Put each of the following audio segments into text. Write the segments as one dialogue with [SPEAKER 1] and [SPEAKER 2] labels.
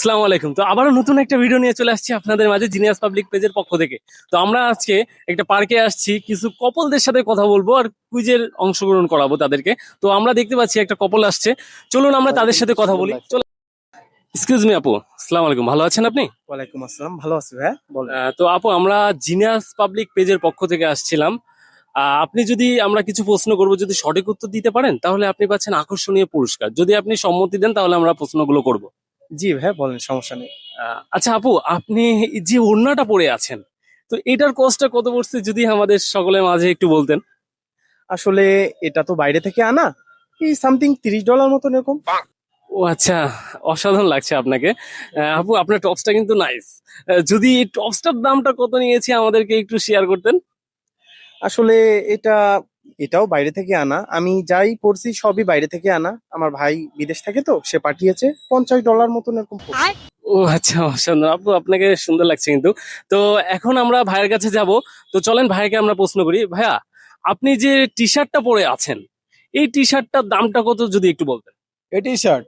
[SPEAKER 1] আসসালামু আলাইকুম। তো আবারও নতুন একটা ভিডিও নিয়ে চলে আসছি আপনাদের মাঝে জিনিয়াস পাবলিক পেজের পক্ষ থেকে। তো আমরা আজকে একটা পার্কে আসছি, কিছু কপলদের সাথে কথা বলবো আর কুইজের অংশগ্রহণ করাবো তাদেরকে। তো আমরা দেখতে পাচ্ছি একটা কপল আসছে, চলুন আমরা তাদের সাথে কথা বলি। চলো, এক্সকিউজ মি আপু, আসসালামু আলাইকুম, ভালো আছেন আপনি?
[SPEAKER 2] ওয়ালাইকুম আসসালাম, ভালো আছি ভাই, বলেন।
[SPEAKER 1] তো আপু, আমরা জিনিয়াস পাবলিক পেজের পক্ষ থেকে আসছিলাম। আপনি যদি, আমরা কিছু প্রশ্ন করবো, যদি সঠিক উত্তর দিতে পারেন তাহলে আপনি পাচ্ছেন আকর্ষণীয় পুরস্কার। যদি আপনি সম্মতি দেন তাহলে আমরা প্রশ্নগুলো করব।
[SPEAKER 2] জি ভাই, বলেন, সমস্যা নেই।
[SPEAKER 1] আচ্ছা আপু, আপনি যে ওড়নাটা পরে আছেন, তো এটার কস্টটা কত পড়ছে যদি আমাদের সকলের মাঝে একটু বলতেন।
[SPEAKER 2] আসলে এটা তো বাইরে থেকে আনা, এই সামথিং $30 মতন এরকম।
[SPEAKER 1] ও আচ্ছা, অসাধারণ লাগছে আপনাকে। আপু, আপনার টপসটা কিন্তু নাইস। যদি এই টপসটার দামটা কত নিয়েছি আমাদেরকে একটু শেয়ার করতেন।
[SPEAKER 2] আসলে এটা এটাও বাইরে থেকে আনা, আমি যাই পড়ছি সবই বাইরে থেকে আনা। আমার ভাই বিদেশ থেকে, তো সে পাঠিয়েছে, $50 মতন এরকম পড়ছে।
[SPEAKER 1] ও আচ্ছা, অসাধারণ আপু, আপনাকে সুন্দর লাগছে কিন্তু। তো এখন আমরা ভাইয়ের কাছে যাব। তো চলেন ভাইকে আমরা প্রশ্ন করি। ভাইয়া, আপনি যে টি শার্টটা পরে আছেন, এই টি শার্টটার দামটা কত যদি একটু বলতেন।
[SPEAKER 3] এই টি শার্ট,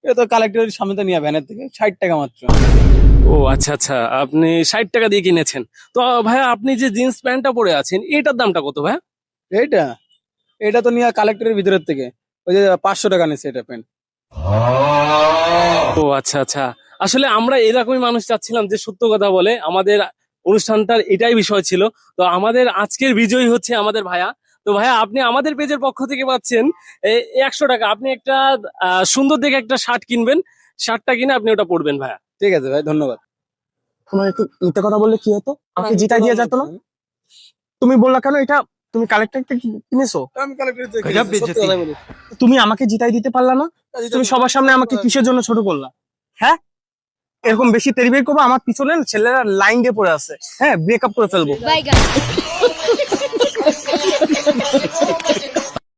[SPEAKER 3] এটা তো কালেক্টরের সামনে তো নিয়ে ভ্যানের থেকে 60 টাকা মাত্র।
[SPEAKER 1] ও আচ্ছা আচ্ছা, আপনি 60 টাকা দিয়ে কিনেছেন। তো ভাইয়া, আপনি যে জিন্স প্যান্টটা পরে আছেন, এটার দামটা কত ভাইয়া?
[SPEAKER 3] এইটা এটা তো নিয়ে কালেক্টরের ভিতরের থেকে ওই যে 500 টাকা নিচ্ছে এটা প্যান্ট।
[SPEAKER 1] ও আচ্ছা আচ্ছা, আসলে আমরা এরকমই মানুষ চাচ্ছিলাম যে সত্য কথা বলে। আমাদের অনুষ্ঠানটার এটাই বিষয় ছিল। তো আমাদের আজকের বিজয়ী হচ্ছে আমাদের ভাইয়া। তো ভাইয়া, আপনি আমাদের পেজের পক্ষ থেকে পাচ্ছেন 100 টাকা। আপনি একটা সুন্দর দেখে একটা শার্ট কিনবেন, শার্টটা কিনে আপনি ওটা পরবেন ভাইয়া।
[SPEAKER 3] ঠিক আছে ভাই, ধন্যবাদ।
[SPEAKER 2] তোমার একটু মিথ্যে কথা বললে কি হতো? আমাকে জিতাই দিয়ে যেত না? তুমি বললা কেন এটা তুমি কালেক্টর কিনেছো?
[SPEAKER 3] আমি কালেক্টরের থেকে
[SPEAKER 4] গজব
[SPEAKER 3] কিনেছি, সত্যি
[SPEAKER 4] বেইজ্জতি।
[SPEAKER 3] কথা বলি।
[SPEAKER 2] তুমি আমাকে জিতাই দিতে পারলা না? তুমি সবার সামনে আমাকে কিসের জন্য ছোট করলা? হ্যাঁ, এরকম বেশি তেড়িবেড় করবো, আমার পিছনে ছেলেরা লাইন দিয়ে পড়ে আছে। হ্যাঁ, ব্রেকআপ করে ফেলবো।
[SPEAKER 5] Bye guys.